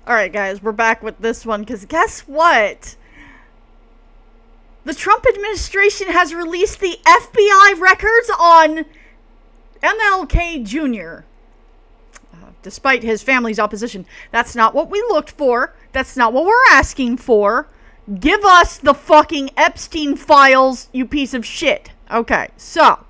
Alright, guys, we're back with this one, because guess what? The Trump administration has released the FBI records on MLK Jr. Despite his family's opposition. That's not what we looked for. That's not what we're asking for. Give us the fucking Epstein files, you piece of shit. Okay, so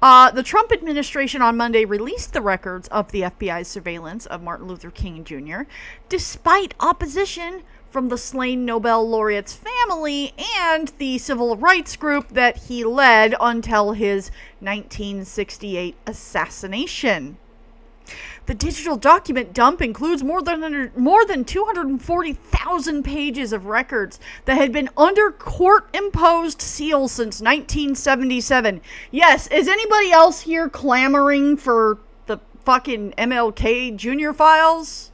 the Trump administration on Monday released the records of the FBI's surveillance of Martin Luther King Jr., despite opposition from the slain Nobel laureate's family and the civil rights group that he led until his 1968 assassination. The digital document dump includes more than 240,000 pages of records that had been under court-imposed seal since 1977. Yes, is anybody else here clamoring for the fucking MLK Jr. files?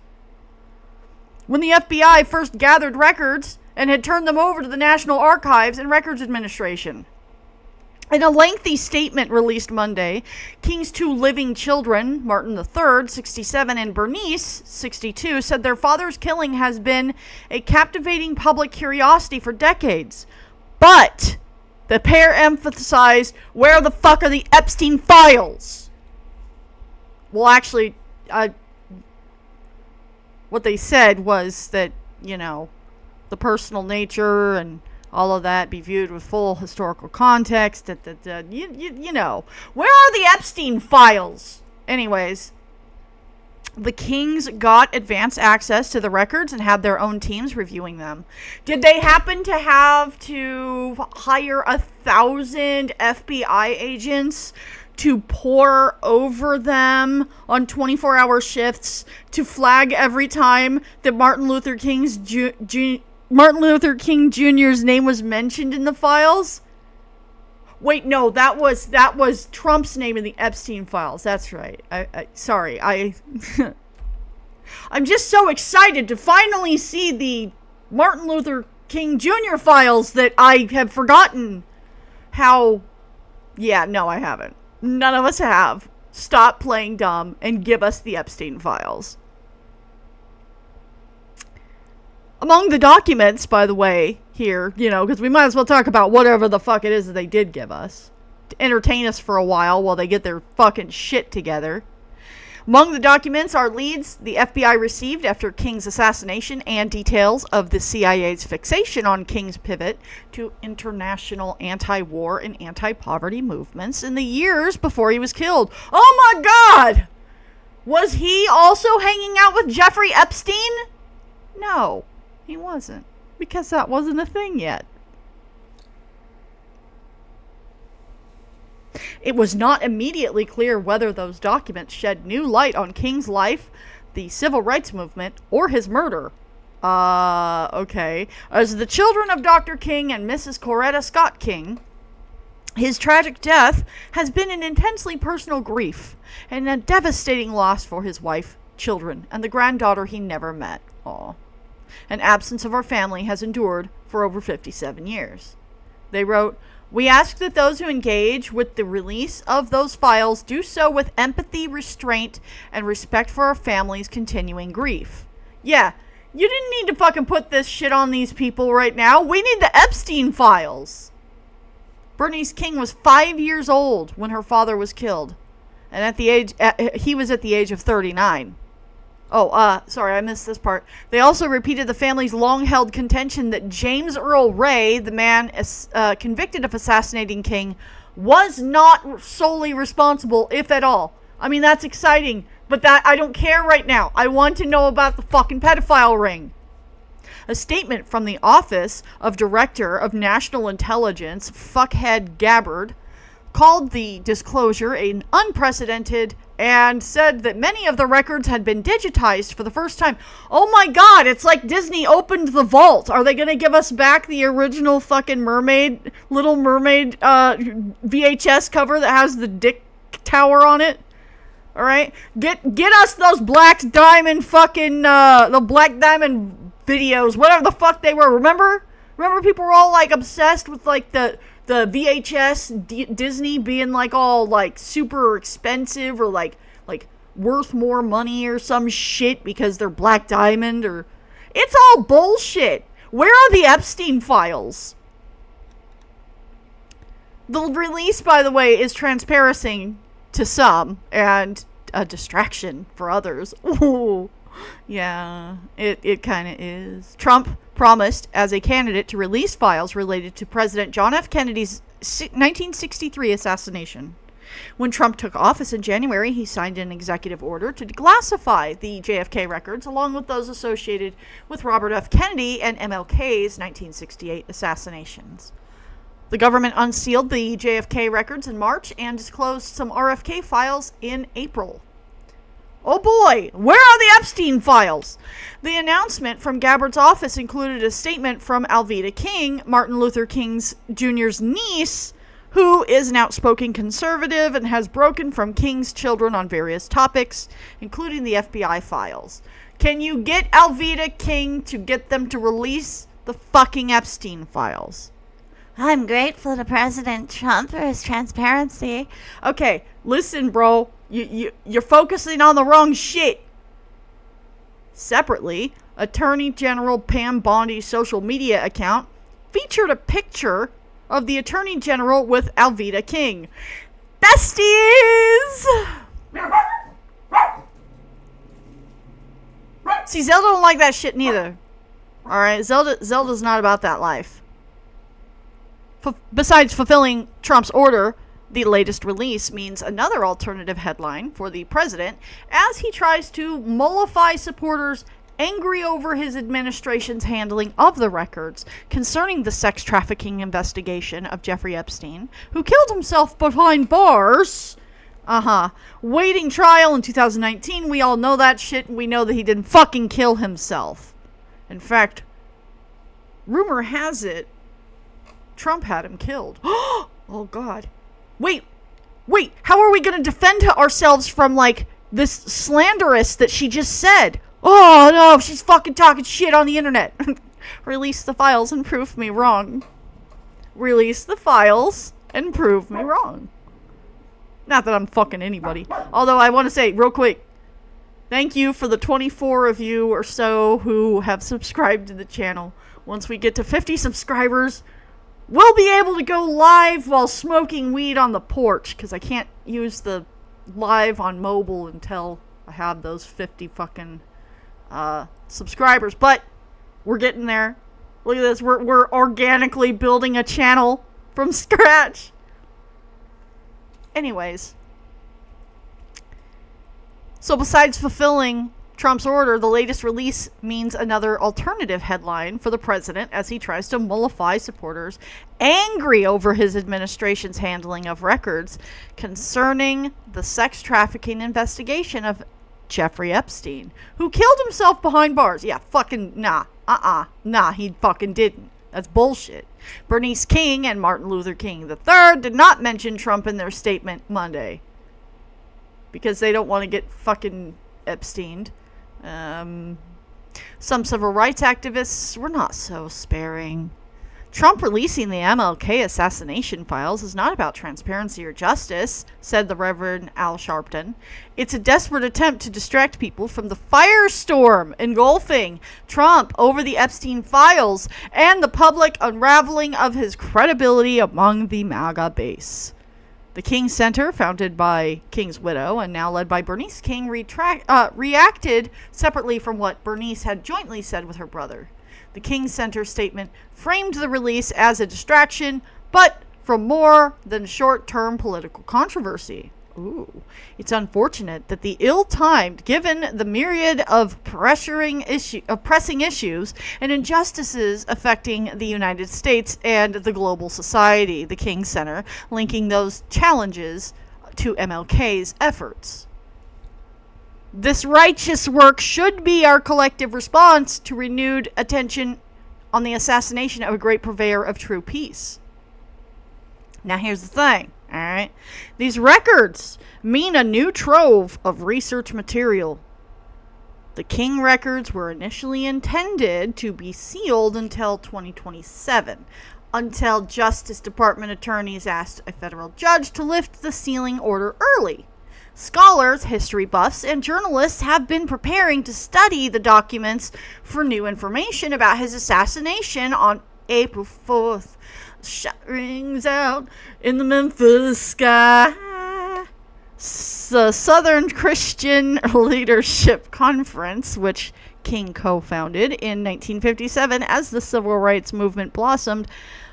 When the FBI first gathered records and had turned them over to the National Archives and Records Administration. In a lengthy statement released Monday, King's two living children, Martin III, 67, and Bernice, 62, said their father's killing has been a captivating public curiosity for decades. But the pair emphasized, where the fuck are the Epstein files? Well, actually, what they said was that, the personal nature and all of that be viewed with full historical context. Where are the Epstein files? Anyways, the Kings got advance access to the records and had their own teams reviewing them. Did they happen to have to hire 1,000 FBI agents to pore over them on 24-hour shifts to flag every time that Martin Luther King Jr.'s name was mentioned in the files? Wait, no, that was Trump's name in the Epstein files. That's right. I'm just so excited to finally see the Martin Luther King Jr. files that I have forgotten how. Yeah, no, I haven't. None of us have. Stop playing dumb and give us the Epstein files. Among the documents, by the way, here, because we might as well talk about whatever the fuck it is that they did give us to entertain us for a while they get their fucking shit together. Among the documents are leads the FBI received after King's assassination and details of the CIA's fixation on King's pivot to international anti-war and anti-poverty movements in the years before he was killed. Oh my God! Was he also hanging out with Jeffrey Epstein? No. He wasn't, because that wasn't a thing yet. It was not immediately clear whether those documents shed new light on King's life, the civil rights movement, or his murder. Okay. As the children of Dr. King and Mrs. Coretta Scott King, his tragic death has been an intensely personal grief and a devastating loss for his wife, children, and the granddaughter he never met. Aw. An absence of our family has endured for over 57 years. They wrote, "We ask that those who engage with the release of those files do so with empathy, restraint, and respect for our family's continuing grief." Yeah, you didn't need to fucking put this shit on these people right now. We need the Epstein files. Bernice King was 5 years old when her father was killed. And he was at the age of 39. Oh, sorry, I missed this part. They also repeated the family's long-held contention that James Earl Ray, the man convicted of assassinating King, was not solely responsible, if at all. I mean, that's exciting, but I don't care right now. I want to know about the fucking pedophile ring. A statement from the Office of Director of National Intelligence, Fuckhead Gabbard, called the disclosure an unprecedented and said that many of the records had been digitized for the first time. Oh my God, it's like Disney opened the vault. Are they going to give us back the original fucking Little Mermaid VHS cover that has the dick tower on it? All right, get us those Black Diamond fucking the Black Diamond videos, whatever the fuck they were. Remember people were all like obsessed with like the VHS Disney being like all like super expensive or like worth more money or some shit because they're Black Diamond or... It's all bullshit. Where are the Epstein files? The release, by the way, is transparency to some and a distraction for others. Ooh. Yeah, it kind of is. Trump promised as a candidate to release files related to President John F. Kennedy's 1963 assassination. When Trump took office in January, he signed an executive order to declassify the JFK records, along with those associated with Robert F. Kennedy and MLK's 1968 assassinations. The government unsealed the JFK records in March and disclosed some RFK files in April. Oh boy, where are the Epstein files? The announcement from Gabbard's office included a statement from Alveda King, Martin Luther King Jr.'s niece, who is an outspoken conservative and has broken from King's children on various topics, including the FBI files. Can you get Alveda King to get them to release the fucking Epstein files? I'm grateful to President Trump for his transparency. Okay, listen, bro. You're focusing on the wrong shit. Separately, Attorney General Pam Bondi's social media account featured a picture of the Attorney General with Alveda King. Besties! See, Zelda don't like that shit neither. Alright, Zelda's not about that life. Besides fulfilling Trump's order, the latest release means another alternative headline for the president as he tries to mollify supporters angry over his administration's handling of the records concerning the sex trafficking investigation of Jeffrey Epstein, who killed himself behind bars. Waiting trial in 2019. We all know that shit, and we know that he didn't fucking kill himself. In fact, rumor has it Trump had him killed. Oh, God. Wait, how are we going to defend ourselves from, like, this slanderous that she just said? Oh, no, she's fucking talking shit on the internet. Release the files and prove me wrong. Release the files and prove me wrong. Not that I'm fucking anybody. Although I want to say, real quick, thank you for the 24 of you or so who have subscribed to the channel. Once we get to 50 subscribers, we'll be able to go live while smoking weed on the porch, because I can't use the live on mobile until I have those 50 fucking subscribers. But we're getting there. Look at this. We're organically building a channel from scratch. Anyways. So besides fulfilling Trump's order, the latest release means another alternative headline for the president as he tries to mollify supporters angry over his administration's handling of records concerning the sex trafficking investigation of Jeffrey Epstein, who killed himself behind bars. Yeah, fucking nah. Nah, he fucking didn't. That's bullshit. Bernice King and Martin Luther King III did not mention Trump in their statement Monday because they don't want to get fucking Epsteined. Some civil rights activists were not so sparing. Trump releasing the MLK assassination files is not about transparency or justice, said the Reverend Al Sharpton. It's a desperate attempt to distract people from the firestorm engulfing Trump over the Epstein files and the public unraveling of his credibility among the MAGA base. The King Center, founded by King's widow and now led by Bernice King, reacted separately from what Bernice had jointly said with her brother. The King Center statement framed the release as a distraction, but from more than short-term political controversy. Ooh. It's unfortunate that the ill-timed, given the myriad of pressing issues and injustices affecting the United States and the global society, the King Center, linking those challenges to MLK's efforts. This righteous work should be our collective response to renewed attention on the assassination of a great purveyor of true peace. Now here's the thing, alright? These records mean a new trove of research material. The King records were initially intended to be sealed until 2027, until Justice Department attorneys asked a federal judge to lift the sealing order early. Scholars, history buffs, and journalists have been preparing to study the documents for new information about his assassination on April 4th. Shot rings out in the Memphis sky. The Southern Christian Leadership Conference, which King co-founded in 1957 as the civil rights movement blossomed,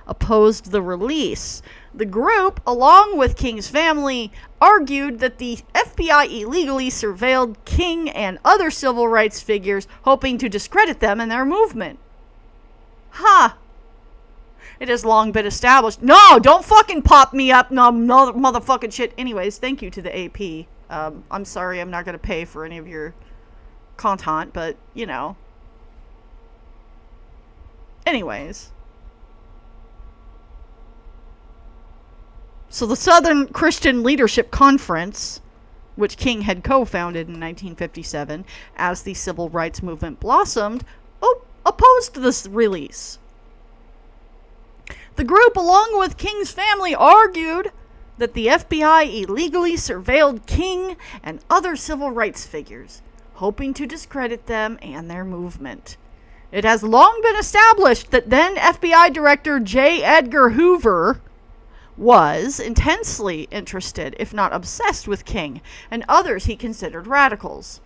opposed the release. The group, along with King's family, argued that the FBI illegally surveilled King and other civil rights figures, hoping to discredit them and their movement. It has long been established. No, don't fucking pop me up, no motherfucking shit. Anyways, thank you to the AP. I'm sorry I'm not going to pay for any of your content, but, you know. Anyways. So the Southern Christian Leadership Conference, which King had co-founded in 1957 as the civil rights movement blossomed, opposed this release. The group, along with King's family, argued that the FBI illegally surveilled King and other civil rights figures, hoping to discredit them and their movement. It has long been established that then FBI Director J. Edgar Hoover was intensely interested, if not obsessed, with King and others he considered radicals.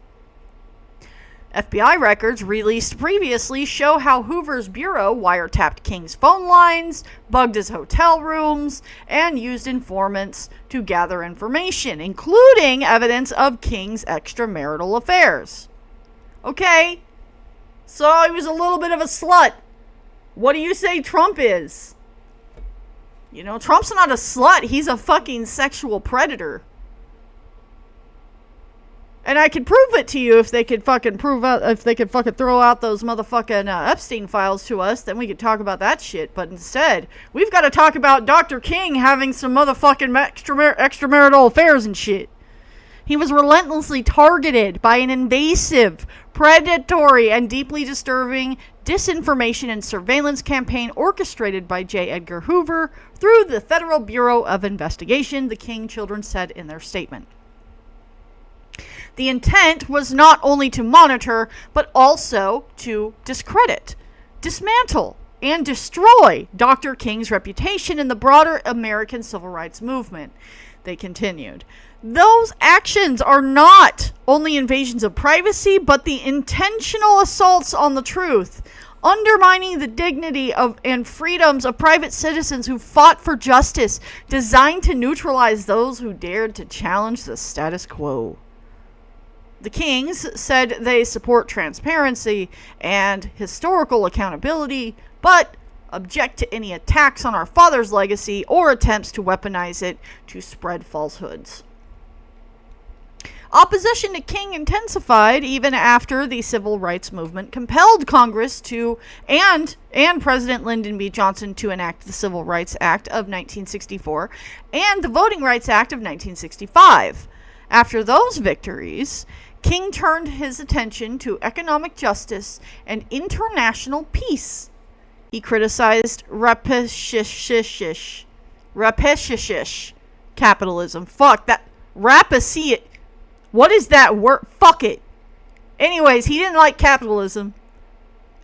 FBI records released previously show how Hoover's bureau wiretapped King's phone lines, bugged his hotel rooms, and used informants to gather information, including evidence of King's extramarital affairs. Okay, so he was a little bit of a slut. What do you say Trump is? You know, Trump's not a slut. He's a fucking sexual predator. And I could prove it to you if they could fucking throw out those motherfucking Epstein files to us, then we could talk about that shit. But instead, we've got to talk about Dr. King having some motherfucking extramarital affairs and shit. He was relentlessly targeted by an invasive, predatory, and deeply disturbing disinformation and surveillance campaign orchestrated by J. Edgar Hoover through the Federal Bureau of Investigation, the King children said in their statement. The intent was not only to monitor, but also to discredit, dismantle, and destroy Dr. King's reputation in the broader American civil rights movement. They continued. Those actions are not only invasions of privacy, but the intentional assaults on the truth, undermining the dignity and freedoms of private citizens who fought for justice, designed to neutralize those who dared to challenge the status quo. The Kings said they support transparency and historical accountability, but object to any attacks on our father's legacy or attempts to weaponize it to spread falsehoods. Opposition to King intensified even after the civil rights movement compelled Congress to, and President Lyndon B. Johnson to enact the Civil Rights Act of 1964 and the Voting Rights Act of 1965. After those victories, King turned his attention to economic justice and international peace. He criticized rapacicious capitalism. Fuck that. Rapacicious. What is that word? Fuck it. Anyways, he didn't like capitalism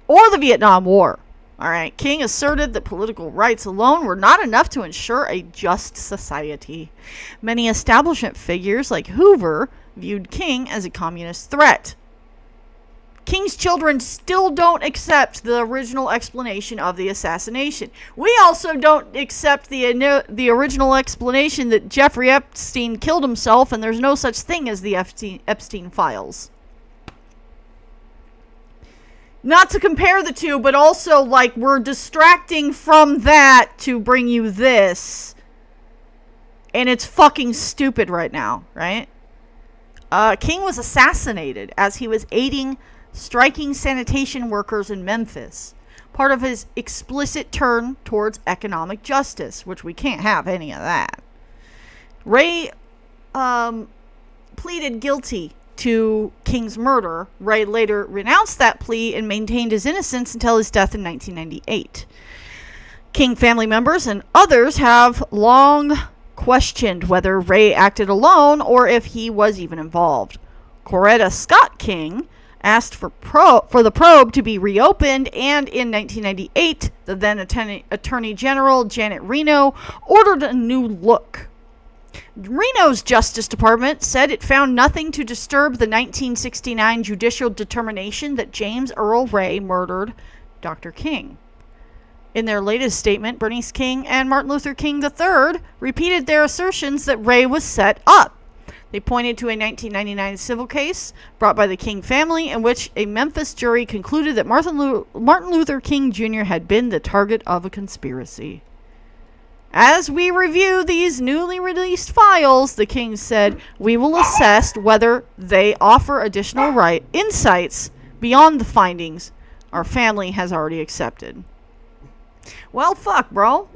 or the Vietnam War. Alright, King asserted that political rights alone were not enough to ensure a just society. Many establishment figures like Hoover viewed King as a communist threat. King's children still don't accept the original explanation of the assassination. We also don't accept the original explanation that Jeffrey Epstein killed himself and there's no such thing as the Epstein files. Not to compare the two, but also, like, we're distracting from that to bring you this. And it's fucking stupid right now, right? King was assassinated as he was aiding striking sanitation workers in Memphis, part of his explicit turn towards economic justice, which we can't have any of that. Ray pleaded guilty to King's murder. Ray later renounced that plea and maintained his innocence until his death in 1998. King family members and others have long questioned whether Ray acted alone or if he was even involved. Coretta Scott King asked for the probe to be reopened, and in 1998, the then Attorney General, Janet Reno, ordered a new look. Reno's Justice Department said it found nothing to disturb the 1969 judicial determination that James Earl Ray murdered Dr. King. In their latest statement, Bernice King and Martin Luther King III repeated their assertions that Ray was set up. They pointed to a 1999 civil case brought by the King family in which a Memphis jury concluded that Martin Luther King Jr. had been the target of a conspiracy. As we review these newly released files, the Kings said, we will assess whether they offer additional insights beyond the findings our family has already accepted. Well, fuck, bro.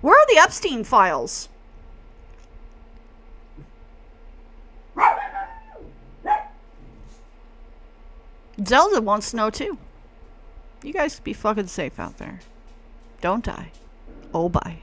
Where are the Epstein files? Zelda wants to know too. You guys be fucking safe out there. Don't die. Oh, bye.